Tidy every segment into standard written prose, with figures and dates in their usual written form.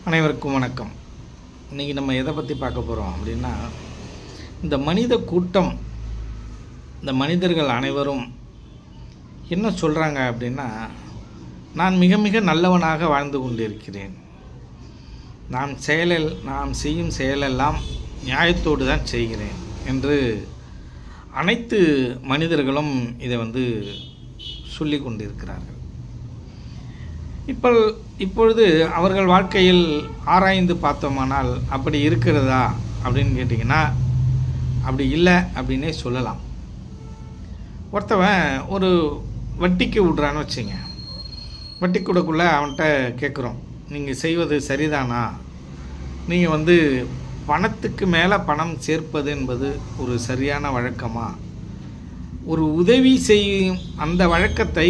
அனைவருக்கும் வணக்கம். இன்றைக்கி நம்ம எதை பற்றி பார்க்க போகிறோம் அப்படின்னா, இந்த மனித கூட்டம், இந்த மனிதர்கள் அனைவரும் என்ன சொல்கிறாங்க அப்படின்னா, நான் மிக மிக நல்லவனாக வாழ்ந்து கொண்டிருக்கிறேன், நான் செய்யும் செயலெல்லாம் நியாயத்தோடு தான் செய்கிறேன் என்று அனைத்து மனிதர்களும் இதை சொல்லி கொண்டிருக்கிறார்கள். இப்பொழுது அவர்கள் வாழ்க்கையில் ஆராய்ந்து பார்த்தோமானால் அப்படி இருக்கிறதா அப்படின்னு கேட்டிங்கன்னா, அப்படி இல்லை அப்படின்னே சொல்லலாம். ஒருத்தவன் ஒரு வட்டிக்கு விட்றான்னு வச்சுங்க. வட்டி கூடக்குள்ளே அவன்கிட்ட கேட்குறோம், நீங்கள் செய்வது சரிதானா? நீங்கள் பணத்துக்கு மேலே பணம் சேர்ப்பது என்பது ஒரு சரியான வழக்கமா? ஒரு உதவி செய்யும் அந்த வழக்கத்தை,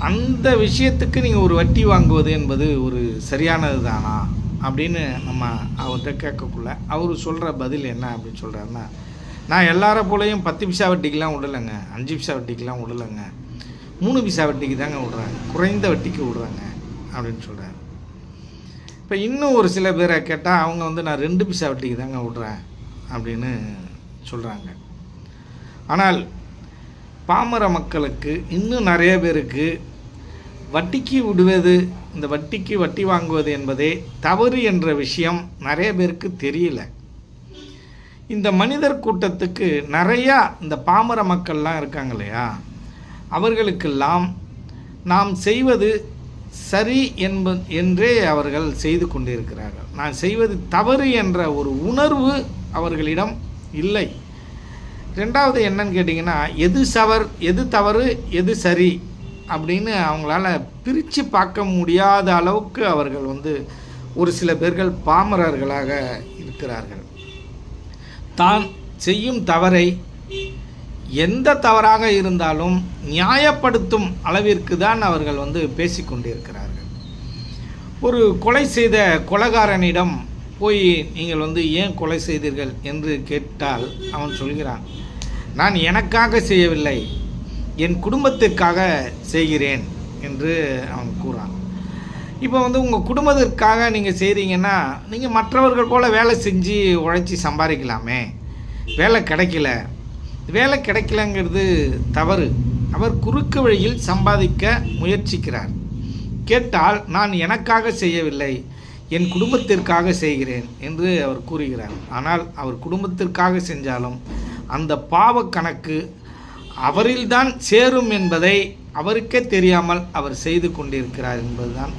அந்த விஷயத்துக்கு நீங்கள் ஒரு வட்டி வாங்குவது என்பது ஒரு சரியானது தானா அப்படின்னு நம்ம அவர்கிட்ட கேட்கக்குள்ள அவர் சொல்கிற பதில் என்ன அப்படின்னு சொல்கிறாருன்னா, நான் எல்லார போலையும் 10 பைசா வட்டிக்கெலாம் விடலைங்க, 5 பைசா வட்டிக்கெலாம் விடலைங்க, 3 பைசா வட்டிக்கு தாங்க விடுறாங்க, குறைந்த வட்டிக்கு விடுறாங்க அப்படின்னு சொல்கிறார். இப்போ இன்னும் ஒரு சில பேரை கேட்டால் அவங்க நான் 2 பைசா வட்டிக்கு தாங்க விடுறேன் அப்படின்னு சொல்கிறாங்க. ஆனால் பாமர மக்களுக்கு, இன்னும் நிறைய பேருக்கு வட்டிக்கு விடுவது, இந்த வட்டிக்கு வட்டி வாங்குவது என்பதே தவறு என்ற விஷயம் நிறைய பேருக்கு தெரியல. இந்த மனிதர் கூட்டத்துக்கு நிறையா இந்த பாமர மக்கள்லாம் இருக்காங்க இல்லையா, அவர்களுக்கெல்லாம் நாம் செய்வது சரி என்றே அவர்கள் செய்து கொண்டிருக்கிறார்கள். நான் செய்வது தவறு என்ற ஒரு உணர்வு அவர்களிடம் இல்லை. ரெண்டாவது என்னன்னு கேட்டிங்கன்னா, எது தவறு எது சரி அப்படின்னு அவங்களால பிரித்து பார்க்க முடியாத அளவுக்கு அவர்கள் ஒரு சில பேர்கள் பாமரர்களாக இருக்கிறார்கள். தான் செய்யும் தவறை எந்த தவறாக இருந்தாலும் நியாயப்படுத்தும் அளவிற்கு தான் அவர்கள் பேசிக்கொண்டிருக்கிறார்கள். ஒரு கொலை செய்த கொலைகாரனிடம் போய் நீங்கள் ஏன் கொலை செய்தீர்கள் என்று கேட்டால் அவன் சொல்கிறான், நான் எனக்காக செய்யவில்லை, என் குடும்பத்திற்காக செய்கிறேன் என்று அவன் கூறான். இப்போ உங்கள் குடும்பத்திற்காக நீங்கள் செய்கிறீங்கன்னா, நீங்கள் மற்றவர்கள் போல் வேலை செஞ்சு உழைச்சி சம்பாதிக்கலாமே. வேலை கிடைக்கலங்கிறது தவறு. அவர் குறுக்கு வழியில் சம்பாதிக்க முயற்சிக்கிறார். கேட்டால் நான் எனக்காக செய்யவில்லை, என் குடும்பத்திற்காக செய்கிறேன் என்று அவர் கூறுகிறார். ஆனால் அவர் குடும்பத்திற்காக செஞ்சாலும் அந்த பாவ கணக்கு அவரில்தான் சேரும் என்பதை அவருக்கே தெரியாமல் அவர் செய்து கொண்டிருக்கிறார் என்பதுதான்